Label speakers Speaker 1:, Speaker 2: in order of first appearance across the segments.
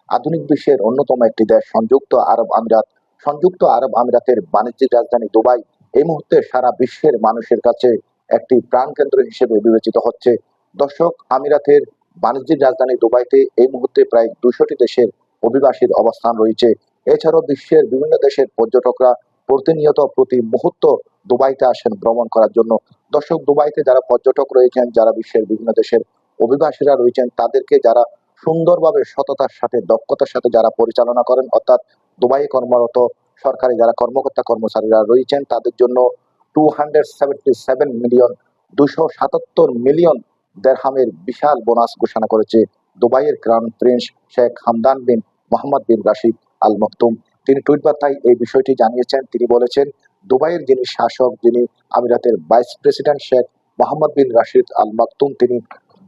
Speaker 1: আধুনিক বিশ্বের অন্যতম একটি দেশ সংযুক্ত আরব আমিরাত। সংযুক্ত আরব আমিরাতের বাণিজ্যিক রাজধানী দুবাই এই মুহূর্তে সারা বিশ্বের মানুষের কাছে একটি প্রাণকেন্দ্র হিসেবে বিবেচিত হচ্ছে। দর্শক, আমিরাতের বাণিজ্যিক রাজধানী দুবাইতে এই মুহূর্তে প্রায় 200টি দেশের অভিবাসীর অবস্থান রয়েছে। এছাড়াও বিশ্বের বিভিন্ন দেশের পর্যটকরা প্রতিনিয়ত প্রতি মুহূর্ত দুবাইতে আসেন ভ্রমণ করার জন্য। দর্শক, দুবাইতে যারা পর্যটক রয়েছেন, যারা বিশ্বের বিভিন্ন দেশের অভিবাসীরা রয়েছেন, তাদেরকে যারা সুন্দরভাবে সততার সাথে দক্ষতার সাথে যারা পরিচালনা করেন, অর্থাৎ দুবাইয়ে কর্মরত সরকারি যারা কর্মকর্তা কর্মচারীরা রয়েছেন, তাদের জন্য 277 মিলিয়ন দেরহামের বিশাল বোনাস ঘোষণা করেছে দুবাইয়ের ক্রাউন প্রিন্স শেখ হামদান বিন মোহাম্মদ বিন রাশিদ আল মকতুম। তিনি টুইট বার্তায় এই বিষয়টি জানিয়েছেন। তিনি বলেছেন, দুবাইয়ের যিনি শাসক, যিনি আমিরাতের ভাইস প্রেসিডেন্ট শেখ মোহাম্মদ বিন রাশিদ আল মকতুম, তিনি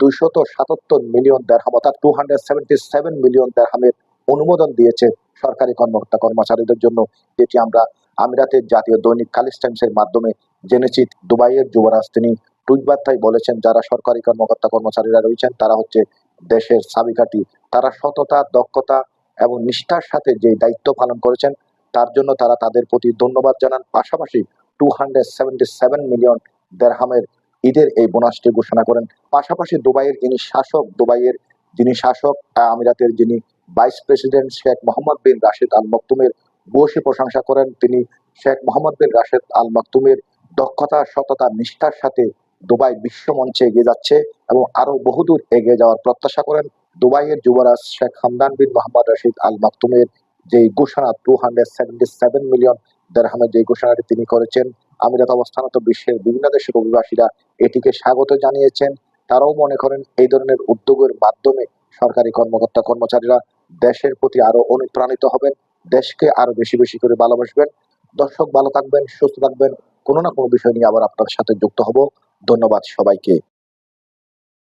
Speaker 1: 277 মিলিয়ন দেরহাম অর্থাৎ 277 মিলিয়ন দেরহামের অনুমোদন দিয়েছে সরকারি কর্মকর্তা কর্মচারীদের জন্য, যেটি আমরা আমিরাতের জাতীয় দৈনিক খালিজ টাইমসের মাধ্যমে জেনেছি। দুবাইয়ের যুবরাজ তিনি টুইট বার্তায় বলেছেন, যারা সরকারি কর্মকর্তা কর্মচারীরা রয়েছেন তারা হচ্ছে দেশের চাবিকাঠি। তারা সততা, দক্ষতা এবং নিষ্ঠার সাথে যে দায়িত্ব পালন করেছেন তার জন্য তারা তাদের প্রতি ধন্যবাদ জানান। পাশাপাশি 277 মিলিয়ন দেরহামের ঈদের এই বোনাসটি ঘোষণা করেন। পাশাপাশি দুবাইয়ের যিনি শাসক আমিরাতের যিনি ভাইস প্রেসিডেন্ট শেখ মোহাম্মদ বিন রাশিদ আল মকতুমের ভূয়সী প্রশংসা করেন। তিনি শেখ মোহাম্মদ বিন রাশিদ আল মকতুমের দক্ষতা, সততা, নিষ্ঠার সাথে দুবাই বিশ্ব মঞ্চে এগিয়ে যাচ্ছে এবং আরো বহুদূর এগিয়ে যাওয়ার প্রত্যাশা করেন। দুবাইয়ের যুবরাজ শেখ হামদান বিন মোহাম্মদ রাশিদ আল মকতুমের যে ঘোষণা 277 মিলিয়ন দেরহামের যে ঘোষণাটি তিনি করেছেন, আমিরাত অবস্থানত বিশ্বের বিভিন্ন দেশের অভিবাসীরা এটিকে স্বাগত জানিয়েছেন। তারাও মনে করেন এই ধরনের উদ্যোগের মাধ্যমে সরকারি কর্মকর্তা কর্মচারীরা দেশের প্রতি আরো অনুপ্রাণিত হবেন, দেশকে আরো বেশি বেশি করে ভালোবাসবেন। দর্শক, ভালো থাকবেন, সুস্থ থাকবেন। কোনো না কোনো বিষয় নিয়ে আবার আপনার সাথে যুক্ত হব। ধন্যবাদ সবাইকে।